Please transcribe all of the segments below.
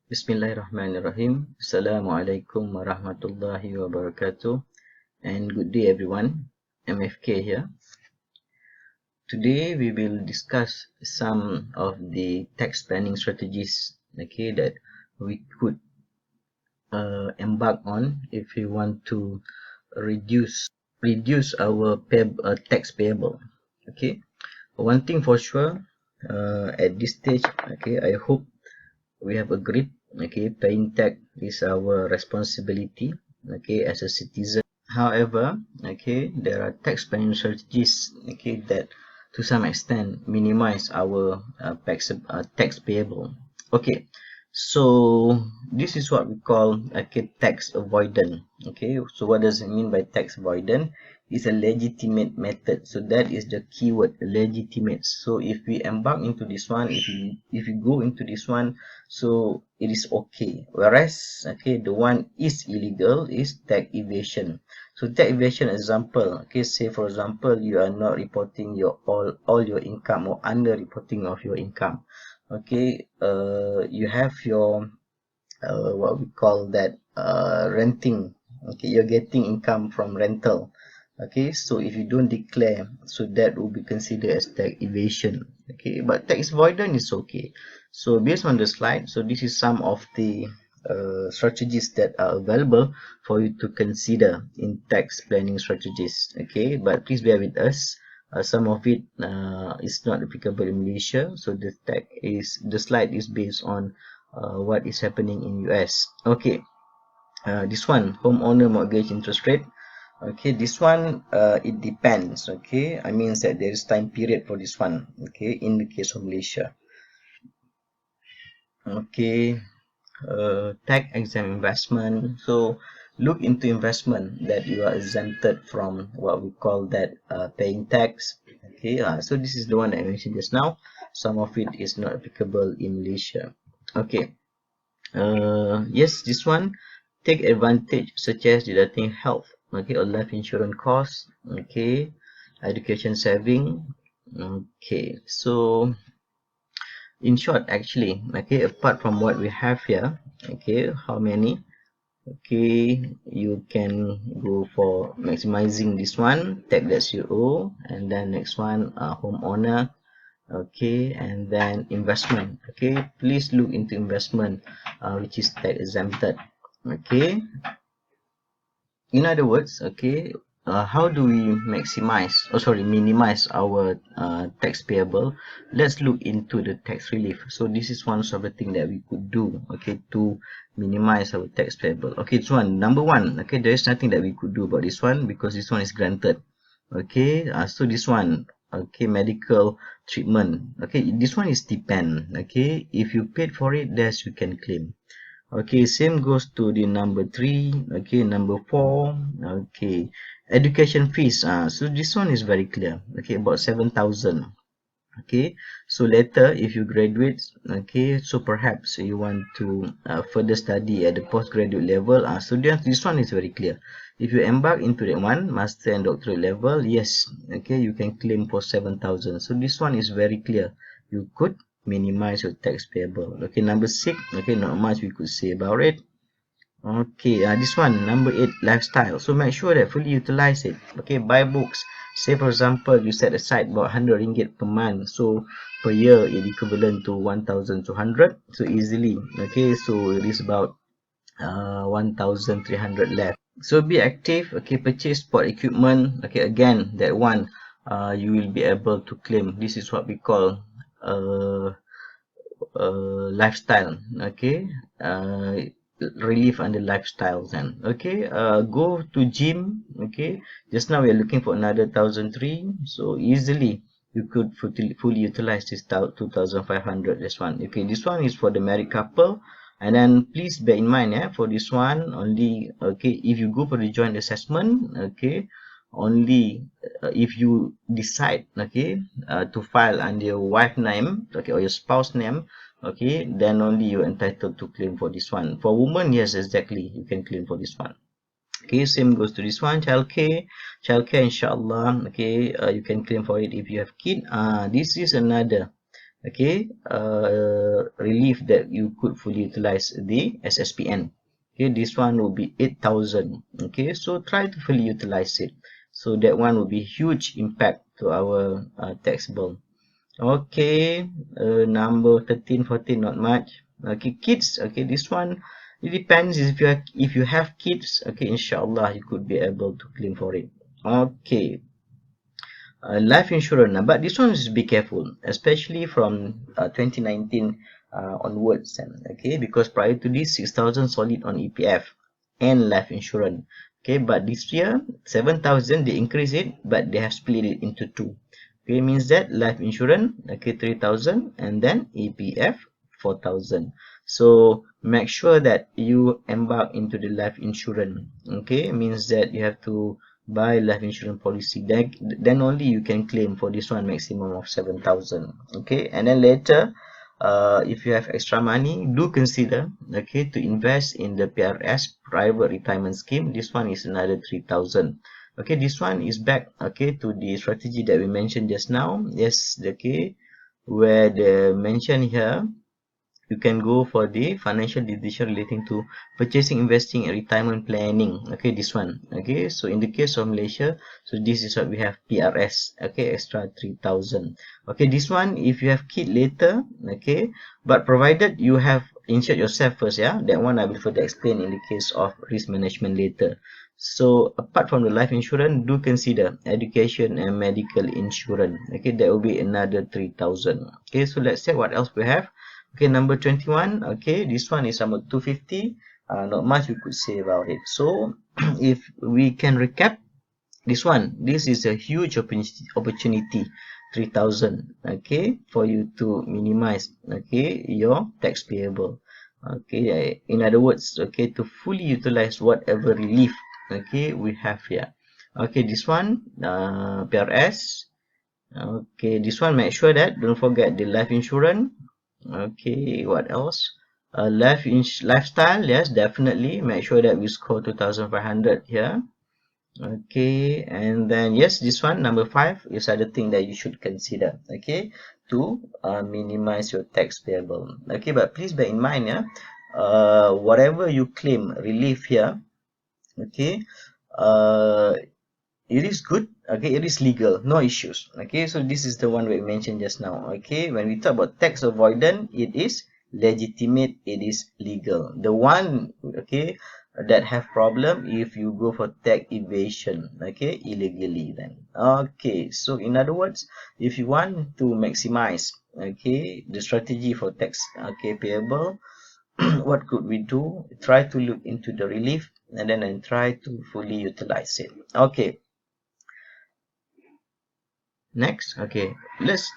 Bismillahirrahmanirrahim. Assalamualaikum warahmatullahi wabarakatuh. And good day everyone. MFK here. Today we will discuss some of the tax planning strategies that we could embark on if we want to reduce our tax payable. One thing for sure, at this stage, I hope we have agreed, paying tax is our responsibility, as a citizen. However, there are tax planning strategies, that to some extent minimize our tax payable. Okay, so this is what we call tax avoidance. So what does it mean by tax avoidance? It's a legitimate method. So that is the keyword, legitimate. So if we embark into this one, if we go into this one, so it is okay. Whereas the one is illegal is tax evasion. So tax evasion example, say for example you are not reporting your all your income or under reporting of your income. You have your what we call that renting. You're getting income from rental. So if you don't declare, so that will be considered as tax evasion. But tax avoidance is okay. So based on the slide, so this is some of the strategies that are available for you to consider in tax planning strategies. But please bear with us. Some of it is not applicable in Malaysia, so the slide is based on what is happening in US. This one, homeowner mortgage interest rate. This one it depends. I mean that there is time period for this one. In the case of Malaysia. Tax exempt investment. So look into investment that you are exempted from what we call that paying tax. So this is the one I mentioned just now. Some of it is not applicable in Malaysia. Yes, this one, take advantage such as deducting health, or life insurance costs, education saving. So in short, actually, apart from what we have here, how many, you can go for maximizing this one, tax that you owe, and then next one, homeowner, and then investment. Please look into investment which is tax exempted. In other words, how do we minimize our tax payable? Let's look into the tax relief. So this is one of the thing that we could do, to minimize our tax payable. It's number one. There is nothing that we could do about this one because this one is granted. So this one, medical treatment. This one is depend. If you paid for it, yes, you can claim. Same goes to the number 3. Number 4. Education fees. So this one is very clear. About 7,000. So later if you graduate, so perhaps you want to further study at the postgraduate level, so this one is very clear. If you embark into that one, master and doctorate level, yes, you can claim for 7,000. So this one is very clear. You could minimize your tax payable. Number 6, not much we could say about it. This one, number 8, lifestyle. So make sure that fully utilize it. Buy books. Say for example, you set aside about 100 ringgit per month. So per year, it equivalent to 1,200. So easily, so it is about 1,300 left. So be active. Purchase sport equipment. Again, that one, you will be able to claim. This is what we call lifestyle. Relief under lifestyles. And go to gym. Just now we are looking for another 1,003, so easily you could fully utilize this 2,500. This one, this one is for the married couple. And then please bear in mind, for this one only, if you go for the joint assessment, only if you decide to file under your wife name, or your spouse name, then only you're entitled to claim for this one. For women, yes, exactly, you can claim for this one. Same goes to this one. Childcare, inshallah, you can claim for it if you have kid. This is another, okay, relief that you could fully utilize the SSPN. Okay, this one will be 8,000. Okay, so try to fully utilize it. So that one will be huge impact to our tax bill. Okay, number 13, 14, not much. Okay, kids. Okay, this one it depends if you have kids. Okay, inshallah you could be able to claim for it. Okay, life insurance, but this one is be careful, especially from 2019 onwards, okay, because prior to this 6,000 solid on EPF and life insurance, okay, but this year 7,000 they increase it, but they have split it into two. Okay, means that life insurance, okay, 3,000, and then EPF 4,000. So make sure that you embark into the life insurance. Okay, means that you have to buy life insurance policy, then only you can claim for this one maximum of 7,000. Okay, and then later if you have extra money, do consider, okay, to invest in the PRS private retirement scheme. This one is another 3,000. Okay, this one is back, okay, to the strategy that we mentioned just now. Yes, okay, where the mention here, you can go for the financial decision relating to purchasing, investing, and retirement planning. Okay, this one. Okay, so in the case of Malaysia, so this is what we have, PRS. Okay, extra 3,000. Okay, this one if you have kid later, okay, but provided you have insured yourself first, yeah, that one I will further explain in the case of risk management later. So apart from the life insurance, do consider education and medical insurance. Okay, that will be another 3,000. Okay, so let's check what else we have. Okay, number 21. Okay, this one is number 250. Not much we could say about it. So if we can recap this one, this is a huge opportunity, 3,000. Okay, for you to minimize, okay, your tax payable. Okay, in other words, okay, to fully utilize whatever relief, okay, we have here. Okay, this one, PRS. Okay, this one, make sure that don't forget the life insurance. Okay, what else? Lifestyle, yes, definitely. Make sure that we score 2,500 here. Okay, and then yes, this one, number 5, is other thing that you should consider, okay, to minimize your tax payable. Okay, but please bear in mind, yeah, whatever you claim relief here, okay, uh, it is good, okay, it is legal, no issues. Okay, so this is the one we mentioned just now. Okay, when we talk about tax avoidance, it is legitimate, it is legal. The one, okay, that have problem if you go for tax evasion, okay, illegally, then okay. So in other words, if you want to maximize, okay, the strategy for tax, okay, payable, what could we do? Try to look into the relief, and then try to fully utilize it. Okay, next, okay, let's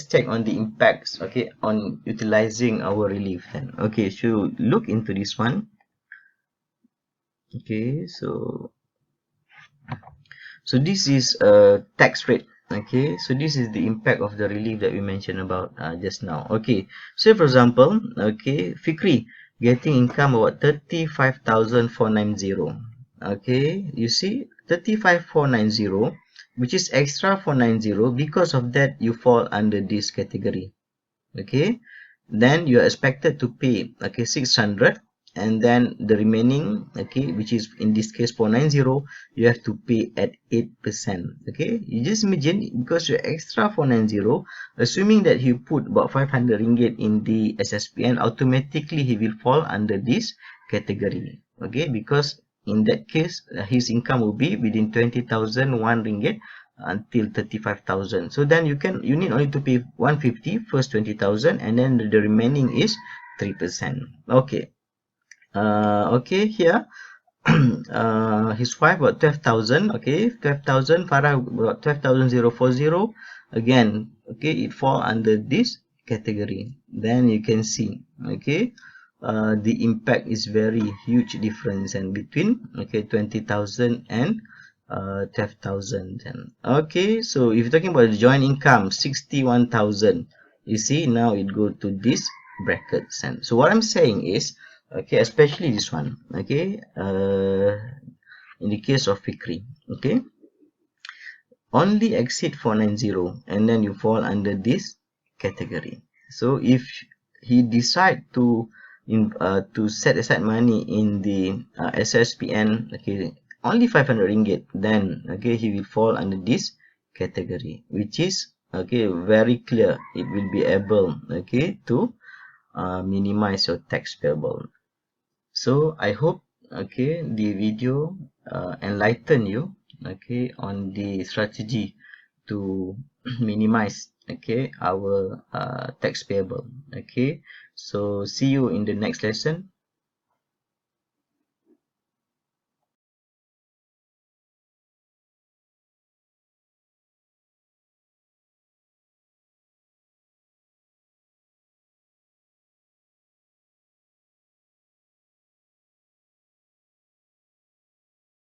check on the impacts, okay, on utilizing our relief then. Okay, so look into this one. Okay, so this is a tax rate. Okay, so this is the impact of the relief that we mentioned about just now. Okay, so for example, okay, Fikri getting income about 35,490. Okay, you see 35,490, which is extra 490. Because of that, you fall under this category. Okay, then you are expected to pay, okay, 600, and then the remaining, okay, which is in this case 490, you have to pay at 8%. Okay, you just imagine, because you're extra 490, assuming that he put about 500 ringgit in the SSPN, automatically he will fall under this category. Okay, because in that case his income will be within 20,000 ringgit until 35,000. So then you need only to pay 150 first 20,000, and then the remaining is 3%. Okay, okay, here his wife about 12,000. Okay, 12,000. Farah about 12,040. Again, okay, it fall under this category. Then you can see, okay, the impact is very huge difference and between, okay, 20,000 and 12,000. Okay, so if you're talking about the joint income 61,000, you see now it go to this brackets. And so what I'm saying is, okay, especially this one, okay, in the case of Fikri, okay, only exceed 490, and then you fall under this category. So if he decide to set aside money in the SSPN, okay, only 500 ringgit, then okay, he will fall under this category, which is okay, very clear. It will be able, okay, to minimize your tax payable. So I hope, okay, the video enlighten you, okay, on the strategy to minimize, okay, our tax payable. Okay, so see you in the next lesson.